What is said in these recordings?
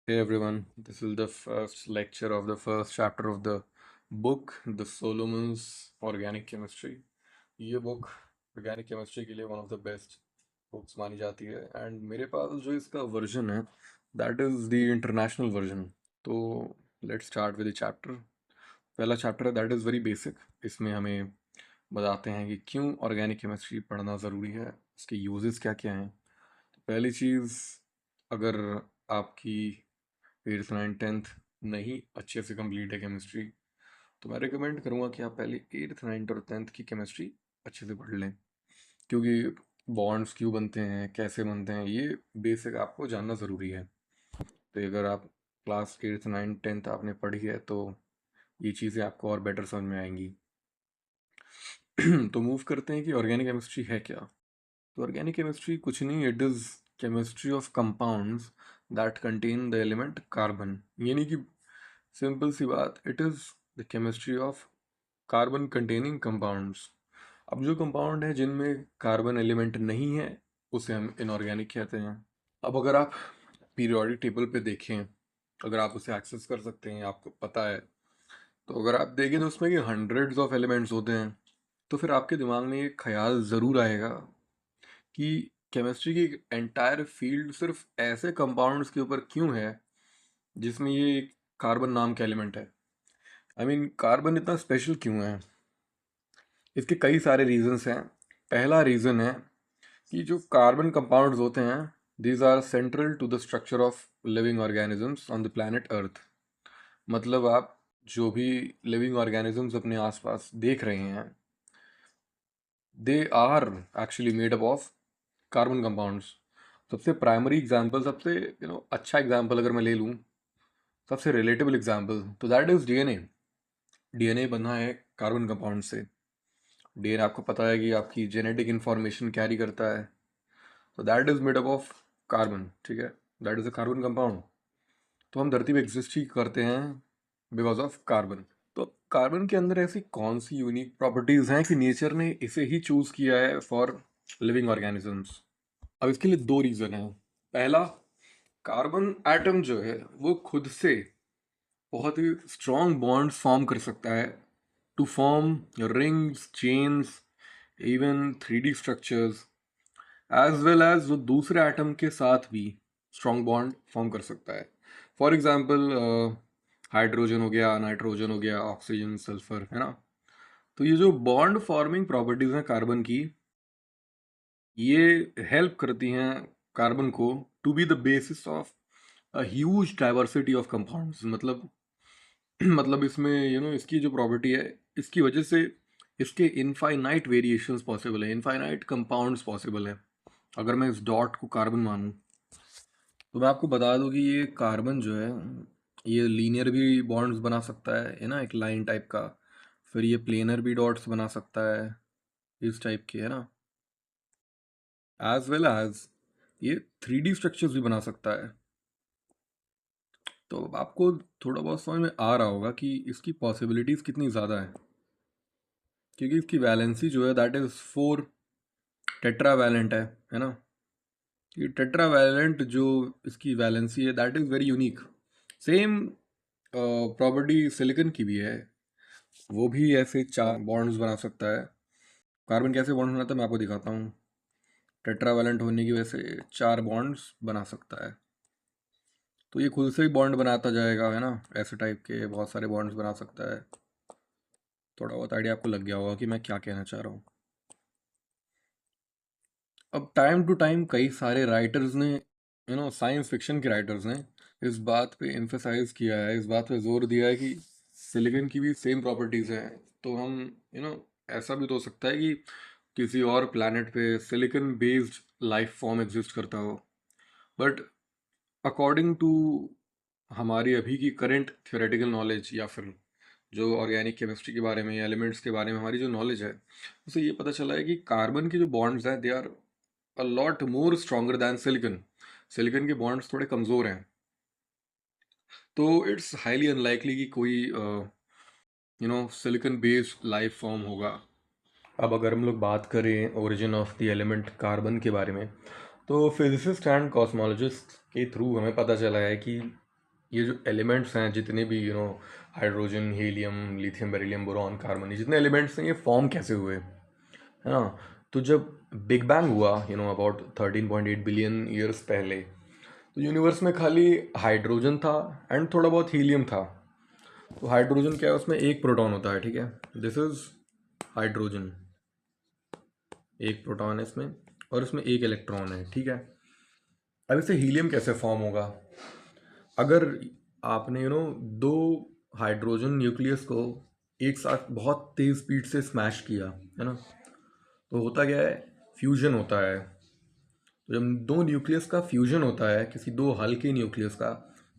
Hey everyone, this is the first lecture of the first chapter of the book, The Solomon's Organic Chemistry. ये book organic chemistry के लिए one of the best books मानी जाती है and मेरे पास जो इसका वर्जन है that is the international version. तो let's start with the chapter. पहला चैप्टर है दैट इज़ वेरी बेसिक। इसमें हमें बताते हैं कि क्यों ऑर्गेनिक केमिस्ट्री पढ़ना ज़रूरी है, उसके यूजेस क्या क्या हैं। तो पहली चीज़, अगर आपकी 8th 9th 10th नहीं अच्छे से कंप्लीट है केमिस्ट्री, तो मैं रिकमेंड करूँगा कि आप पहले 8th 9th और 10th की केमिस्ट्री अच्छे से पढ़ लें, क्योंकि बॉन्ड्स क्यों बनते हैं, कैसे बनते हैं, ये बेसिक आपको जानना ज़रूरी है। तो अगर आप क्लास 8th 9th 10th आपने पढ़ी है तो ये चीज़ें आपको और बेटर समझ में आएंगी। तो मूव करते हैं कि ऑर्गेनिक केमिस्ट्री है क्या। तो ऑर्गेनिक केमिस्ट्री कुछ नहीं, it is chemistry of compounds that contain the element carbon. यानी कि सिंपल सी बात, it is the chemistry of carbon containing compounds. अब जो कंपाउंड है जिनमें कार्बन एलिमेंट नहीं है उसे हम इनऑर्गेनिक कहते हैं। अब अगर आप पीरियोडिक टेबल पे देखें, अगर आप उसे एक्सेस कर सकते हैं, आपको पता है, तो अगर आप देखें तो उसमें कि हंड्रेड्स ऑफ एलिमेंट्स होते हैं, तो फिर आपके दिमाग में एक ख्याल ज़रूर आएगा कि केमिस्ट्री की एंटायर फील्ड सिर्फ ऐसे कंपाउंड्स के ऊपर क्यों है जिसमें ये कार्बन नाम का एलिमेंट है। आई मीन कार्बन इतना स्पेशल क्यों है। इसके कई सारे रीजंस हैं। पहला रीज़न है कि जो कार्बन कंपाउंड्स होते हैं, these are central to the structure of living organisms on the planet Earth. मतलब आप जो भी लिविंग ऑर्गेनिजम्स अपने आसपास देख रहे हैं, they are actually made up of carbon compounds. सबसे प्राइमरी एग्जांपल, सबसे अच्छा एग्जांपल अगर मैं ले लूँ, सबसे रिलेटेबल एग्जांपल, तो दैट इज़ डीएनए। डीएनए बना है कार्बन कंपाउंड से। डीएनए आपको पता है कि आपकी जेनेटिक इंफॉर्मेशन कैरी करता है, तो that is made up of carbon. ठीक है, that is a carbon compound. तो हम धरती पे एग्जिस्ट ही करते हैं बिकॉज ऑफ कार्बन। तो कार्बन के अंदर ऐसी कौन सी यूनिक प्रॉपर्टीज़ हैं कि नेचर ने इसे ही चूज़ किया है फॉर लिविंग ऑर्गेनिजम्स। अब इसके लिए दो रीज़न हैं। पहला, कार्बन एटम जो है वो खुद से बहुत ही स्ट्रॉन्ग बॉन्ड्स फॉर्म कर सकता है to form rings, chains, even 3D structures, as well as वो दूसरे एटम के साथ भी स्ट्रॉन्ग बॉन्ड फॉर्म कर सकता है। फॉर एग्जाम्पल, हाइड्रोजन हो गया, नाइट्रोजन हो गया, ऑक्सीजन, सल्फर, है ना। तो ये जो बॉन्ड फॉर्मिंग प्रॉपर्टीज़ हैं कार्बन की, ये हेल्प करती हैं कार्बन को to be the basis of a huge diversity of compounds. मतलब मतलब इसमें इसकी जो प्रॉपर्टी है, इसकी वजह से इसके इनफाइनाइट वेरिएशंस पॉसिबल है, इनफाइनाइट कंपाउंड्स पॉसिबल है। अगर मैं इस डॉट को कार्बन मानूं, तो मैं आपको बता दूं कि ये कार्बन जो है, ये लीनियर भी बॉन्ड्स बना सकता है ना, एक लाइन टाइप का। फिर ये प्लेनर भी डॉट्स बना सकता है, इस टाइप के, है ना। एज वेल एज ये 3D स्ट्रक्चर्स भी बना सकता है। तो आपको थोड़ा बहुत समझ में आ रहा होगा कि इसकी पॉसिबिलिटीज़ कितनी ज़्यादा है, क्योंकि इसकी वैलेंसी जो है दैट इज़ 4 टेट्रावैलेंट है ना। ये टेट्रावैलेंट जो इसकी वैलेंसी है that is very unique. Same property silicon की भी है, वो भी ऐसे 4 बॉन्ड्स बना सकता है। कार्बन कैसे बॉन्ड बनाता है मैं आपको दिखाता हूँ। टेट्रावैलेंट होने की वजह से 4 बॉन्ड्स बना सकता है। तो ये खुद से ही बॉन्ड बनाता जाएगा, है ना, ऐसे टाइप के बहुत सारे बॉन्ड्स बना सकता है। थोड़ा बहुत आइडिया आपको लग गया होगा कि मैं क्या कहना चाह रहा हूँ। अब टाइम टू टाइम कई सारे राइटर्स ने, साइंस फिक्शन के राइटर्स ने इस बात पे एम्फेसाइज किया है, इस बात पे जोर दिया है कि सिलिकन की भी सेम प्रॉपर्टीज़ हैं। तो हम यू नो ऐसा भी तो हो सकता है कि किसी और प्लैनेट पे silicon based life form exist करता हो। बट अकॉर्डिंग टू हमारी अभी की करंट थ्योरेटिकल नॉलेज, या फिर जो ऑर्गेनिक केमिस्ट्री के बारे में, एलिमेंट्स के बारे में हमारी जो नॉलेज है, उससे ये पता चला है कि कार्बन के जो बॉन्ड्स हैं they are a lot more stronger than silicon. Silicon के बॉन्ड्स थोड़े कमज़ोर हैं। तो इट्स हाईली अनलाइकली कि कोई सिलिकन बेस्ड लाइफ फॉर्म होगा। अब अगर हम लोग बात करें origin of the element carbon के बारे में, तो फिजिसिस्ट एंड कॉस्मोलॉजिस्ट के थ्रू हमें पता चला है कि ये जो एलिमेंट्स हैं जितने भी hydrogen, helium, lithium, beryllium, boron, carbon, ये जितने एलिमेंट्स हैं ये फॉर्म कैसे हुए, है ना? तो जब बिग बैंग हुआ अबाउट 13.8 बिलियन ईयर्स पहले, तो यूनिवर्स में खाली हाइड्रोजन था एंड थोड़ा बहुत हीलियम था। तो हाइड्रोजन क्या है, उसमें एक प्रोटॉन होता है, ठीक है, दिस इज हाइड्रोजन, एक प्रोटॉन है इसमें और इसमें एक इलेक्ट्रॉन है, ठीक है। अब इससे हीलियम कैसे फॉर्म होगा? अगर आपने दो हाइड्रोजन न्यूक्लियस को एक साथ बहुत तेज स्पीड से स्मैश किया, है ना, तो होता क्या है, फ्यूजन होता है। तो जब दो न्यूक्लियस का फ्यूजन होता है, किसी दो हल्के न्यूक्लियस का,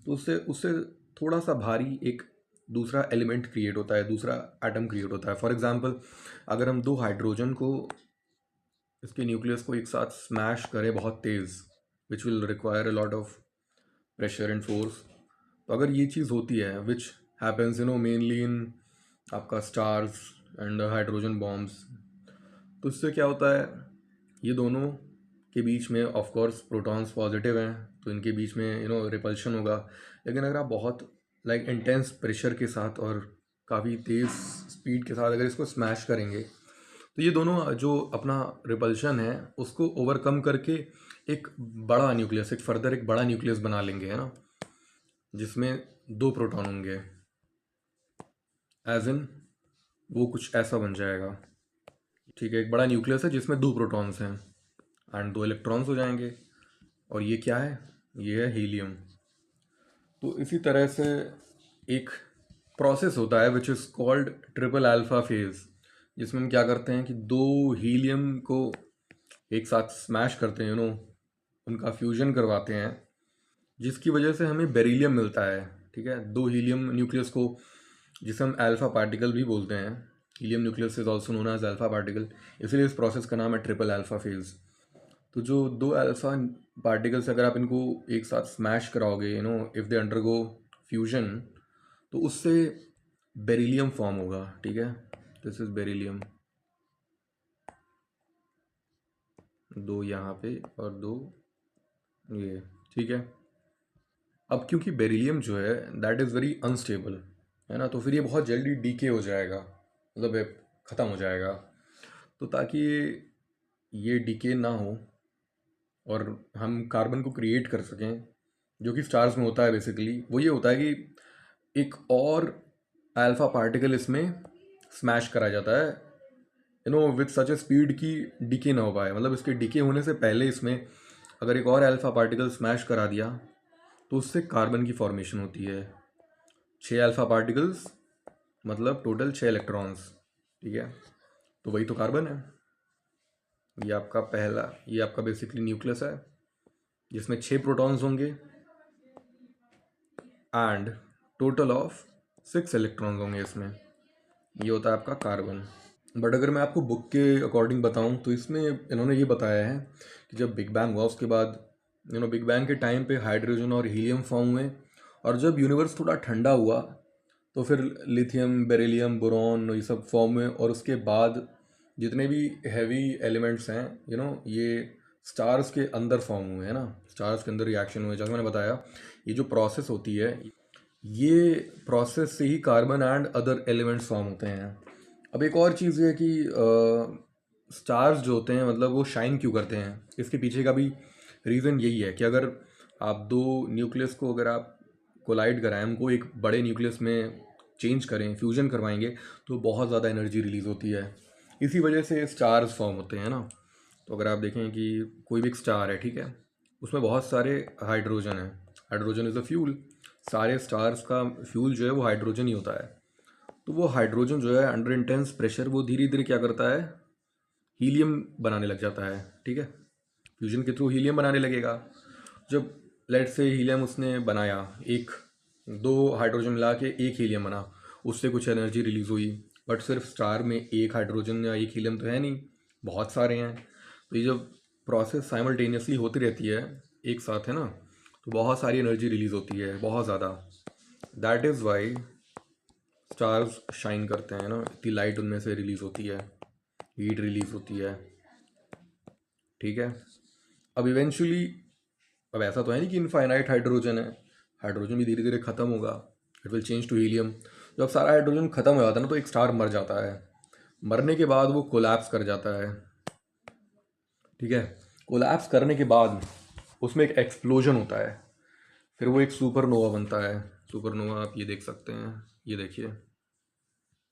तो उससे उससे थोड़ा सा भारी एक दूसरा एलिमेंट क्रिएट होता है, दूसरा एटम क्रिएट होता है। फॉर एग्जांपल, अगर हम दो हाइड्रोजन को, इसके न्यूक्लियस को एक साथ स्मैश करें बहुत तेज़, which will require a lot of pressure and force, तो अगर ये चीज़ होती है विच हैपेंस मेनली इन आपका स्टार्स एंड हाइड्रोजन बॉम्ब्स, तो इससे क्या होता है, ये दोनों के बीच में ऑफ कोर्स प्रोटॉन्स पॉजिटिव हैं, तो इनके बीच में रिपल्शन होगा। लेकिन अगर आप बहुत लाइक इंटेंस प्रेशर के साथ और काफ़ी तेज़ स्पीड के साथ अगर इसको स्मैश करेंगे, तो ये दोनों जो अपना रिपल्शन है उसको ओवरकम करके एक बड़ा न्यूक्लियस, एक बड़ा न्यूक्लियस बना लेंगे, है ना, जिसमें दो प्रोटॉन होंगे, एज इन वो कुछ ऐसा बन जाएगा, ठीक है। एक बड़ा न्यूक्लियस है जिसमें दो प्रोटॉन्स हैं एंड दो इलेक्ट्रॉन्स हो जाएंगे, और ये क्या है, ये है हीलियम। तो इसी तरह से एक प्रोसेस होता है विच is called triple alpha phase, जिसमें हम क्या करते हैं कि दो हीलियम को एक साथ स्मैश करते हैं, उनका फ्यूजन करवाते हैं, जिसकी वजह से हमें बेरिलियम मिलता है, ठीक है। दो हीलियम न्यूक्लियस को, जिसे हम अल्फा पार्टिकल भी बोलते हैं, helium nucleus is also known as alpha particle, इसलिए इस प्रोसेस का नाम है ट्रिपल अल्फा फेज। तो जो दो अल्फा पार्टिकल्स अगर आप इनको एक साथ स्मैश कराओगे, इफ़ दे अंडरगो फ्यूजन, तो उससे बेरिलियम फॉर्म होगा, ठीक है। दिस इज बेरिलियम, दो यहाँ पे और दो ये, ठीक है। अब क्योंकि बेरिलियम जो है दैट इज़ वेरी अनस्टेबल, है ना, तो फिर ये बहुत जल्दी डीके हो जाएगा, मतलब ये ख़त्म हो जाएगा। तो ताकि ये डीके ना हो और हम कार्बन को क्रिएट कर सकें, जो कि स्टार्स में होता है बेसिकली, वो ये होता है कि एक और अल्फा पार्टिकल इसमें स्मैश करा जाता है, विथ सच ए स्पीड की डीके ना हो पाए, मतलब इसके डीके होने से पहले इसमें अगर एक और अल्फा पार्टिकल स्मैश करा दिया, तो उससे कार्बन की फॉर्मेशन होती है। 6 अल्फा पार्टिकल्स मतलब टोटल 6 इलेक्ट्रॉन्स, ठीक है। तो वही तो कार्बन है। ये आपका बेसिकली न्यूक्लियस है जिसमें 6 प्रोटॉन्स होंगे एंड टोटल ऑफ 6 इलेक्ट्रॉन्स होंगे इसमें। ये होता है आपका कार्बन। बट अगर मैं आपको बुक के अकॉर्डिंग बताऊं, तो इसमें इन्होंने ये बताया है कि जब बिग बैंग हुआ उसके बाद बिग बैंग के टाइम पे हाइड्रोजन और हीलियम फॉर्म हुए, और जब यूनिवर्स थोड़ा ठंडा हुआ तो फिर लिथियम, बेरिलियम, बोरॉन, ये सब फॉर्म हुए, और उसके बाद जितने भी हैवी एलिमेंट्स हैं ये स्टार्स के अंदर फॉर्म हुए, है ना, स्टार्स के अंदर रिएक्शन हुए। जैसे मैंने बताया, ये जो प्रोसेस होती है, ये प्रोसेस से ही carbon and other elements form होते हैं। अब एक और चीज़ ये है कि स्टार्स जो होते हैं, मतलब वो शाइन क्यों करते हैं, इसके पीछे का भी रीज़न यही है कि अगर आप दो न्यूक्लियस को अगर आप कोलाइड कराएं, उनको एक बड़े न्यूक्लियस में चेंज करें, फ्यूजन करवाएंगे, तो बहुत ज़्यादा एनर्जी रिलीज़ होती है। इसी वजह से स्टार्स फॉर्म होते हैं ना। तो अगर आप देखें कि कोई भी एक स्टार है, ठीक है, उसमें बहुत सारे हाइड्रोजन है, हाइड्रोजन इज़ अ फ्यूल, सारे स्टार्स का फ्यूल जो है वो हाइड्रोजन ही होता है। तो वो हाइड्रोजन जो है अंडर इंटेंस प्रेशर वो धीरे धीरे क्या करता है, हीलियम बनाने लग जाता है, ठीक है, फ्यूजन के थ्रू हीलियम बनाने लगेगा। जब लेट से हीलियम उसने बनाया, एक दो हाइड्रोजन मिला के एक हीलियम बना, उससे कुछ एनर्जी रिलीज हुई, बट सिर्फ स्टार में एक हाइड्रोजन या एक हीलियम तो है नहीं, बहुत सारे हैं। तो ये जब प्रोसेस साइमल्टेनियसली होती रहती है एक साथ, है ना, तो बहुत सारी एनर्जी रिलीज होती है, बहुत ज़्यादा। That is why stars shine करते हैं ना, इतनी लाइट उनमें से रिलीज होती है, हीट रिलीज होती है, ठीक है। अब इवेंचुअली, अब ऐसा तो है नहीं कि इनफाइनाइट हाइड्रोजन है, हाइड्रोजन भी धीरे धीरे ख़त्म होगा, it will change to helium. जब सारा हाइड्रोजन ख़त्म हो जाता है ना तो एक स्टार मर जाता है। मरने के बाद वो कोलैप्स कर जाता है, ठीक है। कोलैप्स करने के बाद उसमें एक एक्सप्लोजन होता है, फिर वो एक सुपरनोवा बनता है। सुपरनोवा आप ये देख सकते हैं, ये देखिए,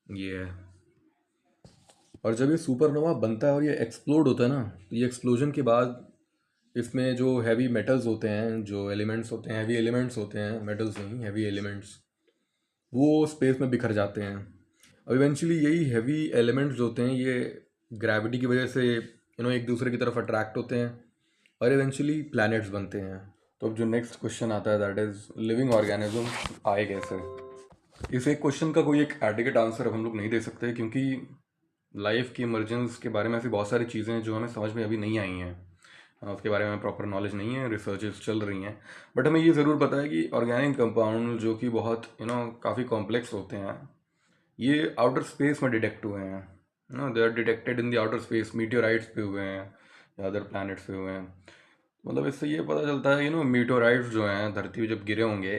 ये है। और जब ये सुपरनोवा बनता है और ये एक्सप्लोड होता है ना, तो ये एक्सप्लोजन के बाद इसमें जो हैवी मेटल्स होते हैं, जो एलिमेंट्स होते हैं, हैवी एलिमेंट्स होते हैं, मेटल्स नहीं, हैवी एलिमेंट्स, वो स्पेस में बिखर जाते हैं। और इवेंचुअली यही हैवी एलिमेंट्स जो होते हैं ये ग्रेविटी की वजह से एक दूसरे की तरफ अट्रैक्ट होते हैं और इवेंचुअली प्लैनेट्स बनते हैं। तो अब जो नेक्स्ट क्वेश्चन आता है दैट इज़ लिविंग ऑर्गेनिज्म आए कैसे। इस एक क्वेश्चन का कोई एक एडिक्वेट आंसर हम लोग नहीं दे सकते, क्योंकि लाइफ की इमरजेंस के बारे में ऐसी बहुत सारी चीज़ें हैं जो हमें समझ में अभी नहीं आई हैं, उसके बारे में प्रॉपर नॉलेज नहीं है, रिसर्चेस चल रही हैं। बट हमें ये ज़रूर पता है कि ऑर्गेनिक कंपाउंड जो कि बहुत काफ़ी कॉम्प्लेक्स होते हैं, ये आउटर स्पेस में डिटेक्ट हुए हैं। They are detected in the outer space, meteorites पे हुए हैं या अदर प्लैनेट्स पे हुए हैं। मतलब इससे ये पता चलता है मीटियोराइट्स जो हैं धरती पे जब गिरे होंगे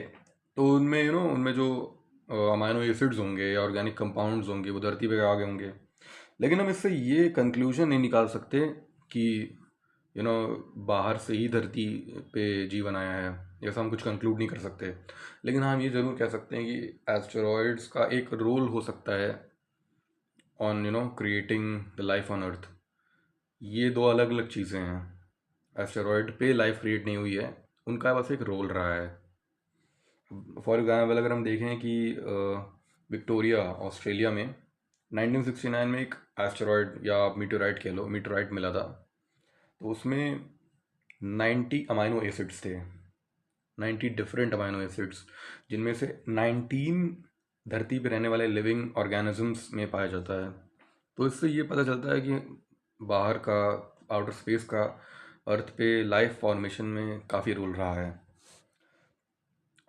तो उनमें उनमें जो अमाइनो एसिड्स होंगे या ऑर्गेनिक कंपाउंड्स होंगे वो धरती पे आ गए होंगे। लेकिन हम इससे ये कंक्लूजन नहीं निकाल सकते कि बाहर से ही धरती पे जीवन आया है, ऐसा हम कुछ कंक्लूड नहीं कर सकते। लेकिन हम ये ज़रूर कह सकते हैं कि एस्टेरॉयड्स का एक रोल हो सकता है on creating the life on earth. ये दो अलग अलग चीज़ें हैं, एस्टेरॉयड पे लाइफ क्रिएट नहीं हुई है, उनका बस एक रोल रहा है। फॉर एग्जाम्पल अगर हम देखें कि विक्टोरिया ऑस्ट्रेलिया में 1969 में एक एस्टेरॉयड या मीटोराइट कह लो, मीटोराइट मिला था। तो उसमें 90 अमाइनो एसिड्स थे, 90 डिफरेंट अमाइनो एसिड्स, जिनमें से 19 धरती पे रहने वाले लिविंग ऑर्गेनिजम्स में पाया जाता है। तो इससे ये पता चलता है कि बाहर का, आउटर स्पेस का अर्थ पे लाइफ फॉर्मेशन में काफ़ी रोल रहा है।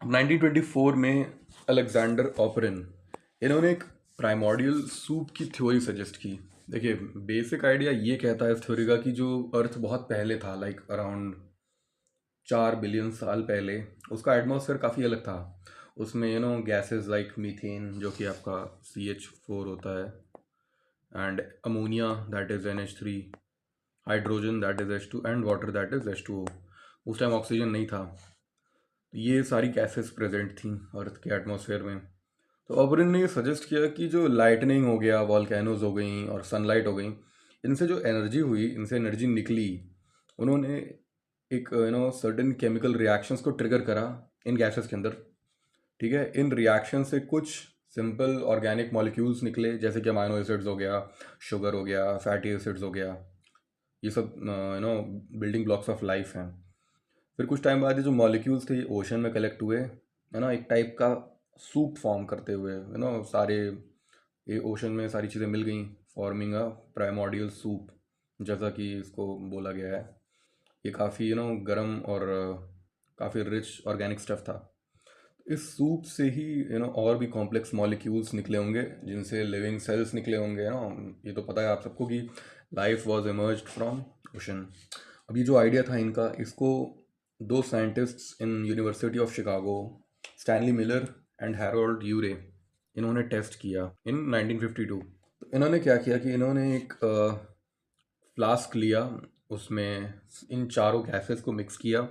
1924 में अलेक्जेंडर ऑपरिन, इन्होंने एक प्राइमोर्डियल सूप की थ्योरी सजेस्ट की। देखिए बेसिक आइडिया ये कहता है इस थ्योरी का कि जो अर्थ बहुत पहले था, लाइक अराउंड 4 बिलियन साल पहले, उसका एटमॉस्फेयर काफ़ी अलग था। उसमें गैसेस लाइक मीथेन जो कि आपका CH4 होता है, and ammonia that is NH3, hydrogen that is H2 and water that is H2O। उस टाइम ऑक्सीजन नहीं था। ये सारी गैसेस प्रेजेंट थी अर्थ के एटमॉस्फेयर में। तो ऑबरिन ने ये सजेस्ट किया कि जो लाइटनिंग हो गया, वॉल्केनोज हो गई और सनलाइट हो गई, इनसे जो एनर्जी हुई, इनसे एनर्जी निकली, उन्होंने एक सर्टेन केमिकल रिएक्शंस को ट्रिगर करा इन गैसेस के अंदर, ठीक है। इन रिएक्शन से कुछ सिंपल ऑर्गेनिक मॉलिक्यूल्स निकले, जैसे कि अमाइनो एसिड्स हो गया, शुगर हो गया, फैटी एसिड्स हो गया, ये सब बिल्डिंग ब्लॉक्स ऑफ लाइफ हैं। फिर कुछ टाइम बाद ये जो मॉलिक्यूल्स थे ये ओशन में कलेक्ट हुए, है ना, एक टाइप का सूप फॉर्म करते हुए, सारे ये ओशन में सारी चीज़ें मिल गई, फॉर्मिंग अ प्राइमोर्डियल सूप, जैसा कि इसको बोला गया है। ये काफ़ी गर्म और काफ़ी रिच ऑर्गेनिक स्टफ था। इस सूप से ही और भी कॉम्प्लेक्स मॉलिक्यूल्स निकले होंगे, जिनसे लिविंग सेल्स निकले होंगे ये तो पता है आप सबको कि life was emerged from ocean. अब ये जो आइडिया था इनका, इसको दो scientists in university of Chicago, Stanley Miller and Harold Urey, इन्होंने टेस्ट किया इन 1952। तो इन्होंने क्या किया कि इन्होंने एक फ्लास्क लिया, उसमें इन चारों गैसेस को मिक्स किया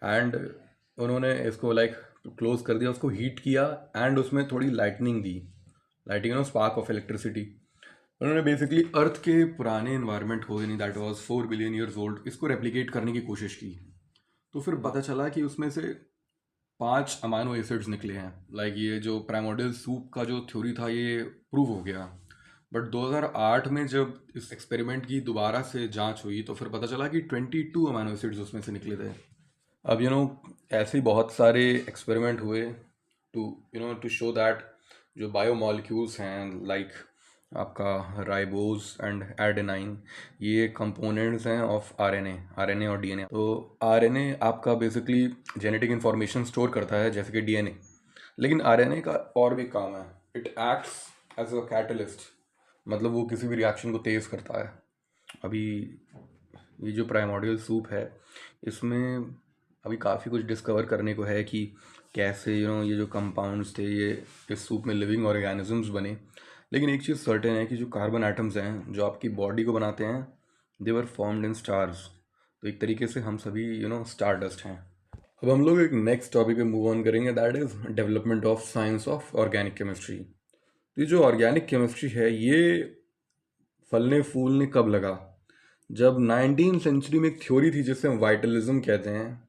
एंड उन्होंने इसको लाइक क्लोज कर दिया, उसको हीट किया एंड उसमें थोड़ी lightning the, lighting spark of electricity. उन्होंने बेसिकली अर्थ के पुराने इन्वायरमेंट को, यानी that was 4 billion years old, इसको रेप्लिकेट करने की कोशिश की। तो फिर पता चला कि उसमें से 5 अमाइनो एसिड्स निकले हैं। लाइक ये जो प्राइमोर्डियल सूप का जो थ्योरी था ये प्रूव हो गया। बट 2008 में जब इस एक्सपेरिमेंट की दोबारा से जांच हुई तो फिर पता चला कि 22 अमाइनो एसिड्स उसमें से निकले थे। अब ऐसे ही बहुत सारे एक्सपेरिमेंट हुए टू शो दैट जो बायोमॉलिक्यूल्स हैं, लाइक आपका राइबोज एंड एडेनाइन, ये कंपोनेंट्स हैं ऑफ आरएनए और डीएनए। तो आरएनए आपका बेसिकली जेनेटिक इन्फॉर्मेशन स्टोर करता है जैसे कि डीएनए, लेकिन आरएनए का और भी काम है, it acts as a catalyst, मतलब वो किसी भी रिएक्शन को तेज़ करता है। अभी ये जो प्राइमोर्डियल सूप है, इसमें अभी काफ़ी कुछ डिस्कवर करने को है कि कैसे ये जो कंपाउंड्स थे ये इस सूप में लिविंग ऑर्गेनिजम्स बने। लेकिन एक चीज़ सर्टेन है कि जो कार्बन एटम्स हैं जो आपकी बॉडी को बनाते हैं, दे वर फॉर्म्ड इन स्टार्स। तो एक तरीके से हम सभी स्टार डस्ट हैं। अब हम लोग एक नेक्स्ट टॉपिक पे मूव ऑन करेंगे, that is development of science of organic chemistry. तो ये जो ऑर्गेनिक केमिस्ट्री है ये फलने फूलने कब लगा? जब 19 सेंचुरी में एक थ्योरी थी जिसे हम वाइटलिज्म कहते हैं,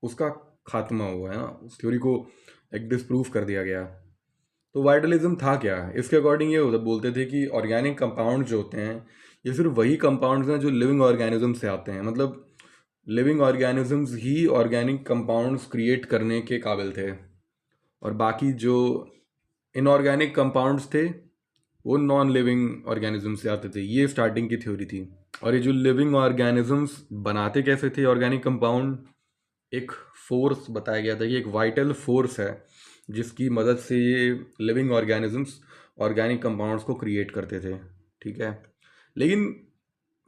उसका खात्मा हुआ है ना, उस थ्योरी को एक डिस्प्रूव कर दिया गया। तो वाइटलिज्म था क्या? इसके अकॉर्डिंग ये बोलते थे कि ऑर्गेनिक कंपाउंड जो होते हैं ये सिर्फ वही कंपाउंड्स हैं जो लिविंग ऑर्गेनिज्म से आते हैं। मतलब लिविंग ऑर्गेनिजम्स ही ऑर्गेनिक कंपाउंड्स क्रिएट करने के काबिल थे, और बाकी जो इनऑर्गेनिक कंपाउंड्स थे वो नॉन लिविंग ऑर्गेनिज्म से आते थे। ये स्टार्टिंग की थ्योरी थी। और ये जो लिविंग ऑर्गेनिजम्स बनाते कैसे थे ऑर्गेनिक कंपाउंड, एक फोर्स बताया गया था कि एक वाइटल फोर्स है जिसकी मदद से ये लिविंग ऑर्गेनिजम्स ऑर्गेनिक कंपाउंड्स को क्रिएट करते थे। ठीक है, लेकिन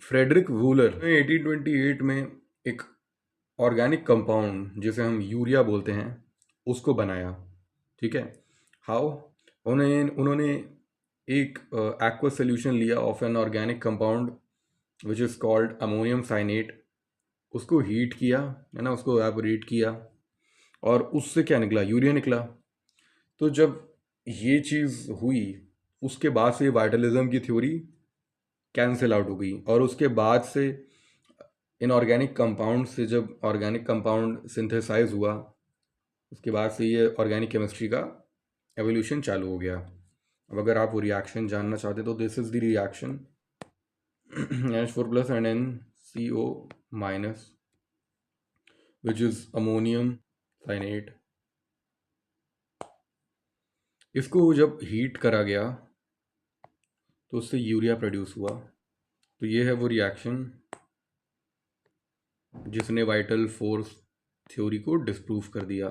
फ्रेडरिक वूलर ने 1828 में एक ऑर्गेनिक कंपाउंड जिसे हम यूरिया बोलते हैं उसको बनाया। ठीक है, हाउ? उन्होंने एक एक्वा सोल्यूशन लिया of an organic compound which is called ammonium cyanate, उसको हीट किया, है ना, उसको एवपोरेट किया, और उससे क्या निकला? यूरिया निकला। तो जब ये चीज़ हुई उसके बाद से वाइटलिज्म की थ्योरी कैंसिल आउट हो गई, और उसके बाद से इनऑर्गेनिक कंपाउंड से जब ऑर्गेनिक कंपाउंड सिंथेसाइज हुआ उसके बाद से ये ऑर्गेनिक केमिस्ट्री का एवोल्यूशन चालू हो गया। अब अगर आप वो रिएक्शन जानना चाहते तो this is the reaction NH4 plus and NCO minus which is ammonium cyanate. इसको जब हीट करा गया तो उससे यूरिया प्रोड्यूस हुआ। तो ये है वो रिएक्शन जिसने वाइटल फोर्स थ्योरी को डिस्प्रूव कर दिया।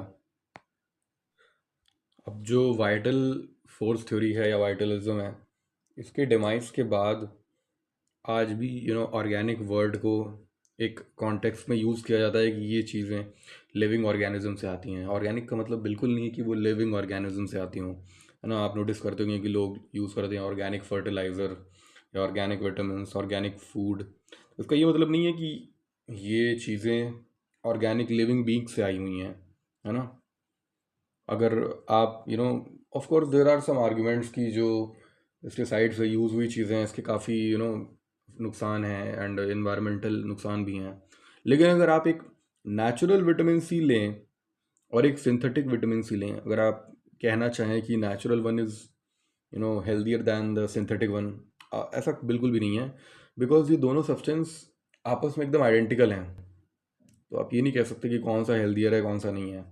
अब जो वाइटल फोर्स थ्योरी है या वाइटलिज्म है, इसके डिमाइस के बाद आज भी ऑर्गेनिक वर्ड को एक कॉन्टेक्स्ट में यूज़ किया जाता है कि ये चीज़ें लिविंग ऑर्गेनिज्म से आती हैं। ऑर्गेनिक का मतलब बिल्कुल नहीं है कि वो लिविंग ऑर्गेनिज्म से आती हों, है ना। आप नोटिस करते होंगे कि लोग यूज़ करते हैं ऑर्गेनिक फर्टिलाइज़र या ऑर्गेनिक विटामिन, ऑर्गेनिक फूड। इसका ये मतलब नहीं है कि ये चीज़ें ऑर्गेनिक लिविंग बींग से आई हुई हैं, है ना। अगर आप of course there are some arguments की जो इसके साइड से यूज़ हुई चीज़ें हैं इसके काफ़ी नुकसान हैं एंड इन्वायरमेंटल नुकसान भी हैं। लेकिन अगर आप एक नेचुरल विटामिन सी लें और एक सिंथेटिक विटामिन सी लें, अगर आप कहना चाहें कि natural one is healthier than the synthetic one, ऐसा बिल्कुल भी नहीं है, बिकॉज ये दोनों सब्सटेंस आपस में एकदम आइडेंटिकल हैं। तो आप ये नहीं कह सकते कि कौन सा हेल्दियर है कौन सा नहीं है।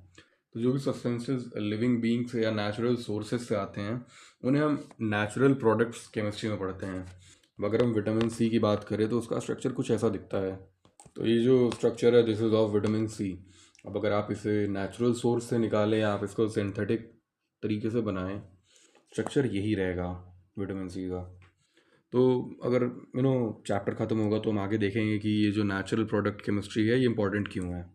तो जो भी सब्सटेंसेस लिविंग बींग्स या नेचुरल सोर्सेज से आते हैं उन्हें हम नेचुरल प्रोडक्ट्स केमिस्ट्री में पढ़ते हैं। अब अगर हम विटामिन सी की बात करें तो उसका स्ट्रक्चर कुछ ऐसा दिखता है। तो ये जो स्ट्रक्चर है this is of vitamin C. अब अगर आप इसे नेचुरल सोर्स से निकालें या आप इसको सिंथेटिक तरीके से बनाएं, स्ट्रक्चर यही रहेगा विटामिन सी का। तो अगर चैप्टर ख़त्म होगा तो हम आगे देखेंगे कि ये जो नेचुरल प्रोडक्ट केमिस्ट्री है ये इंपॉर्टेंट क्यों है।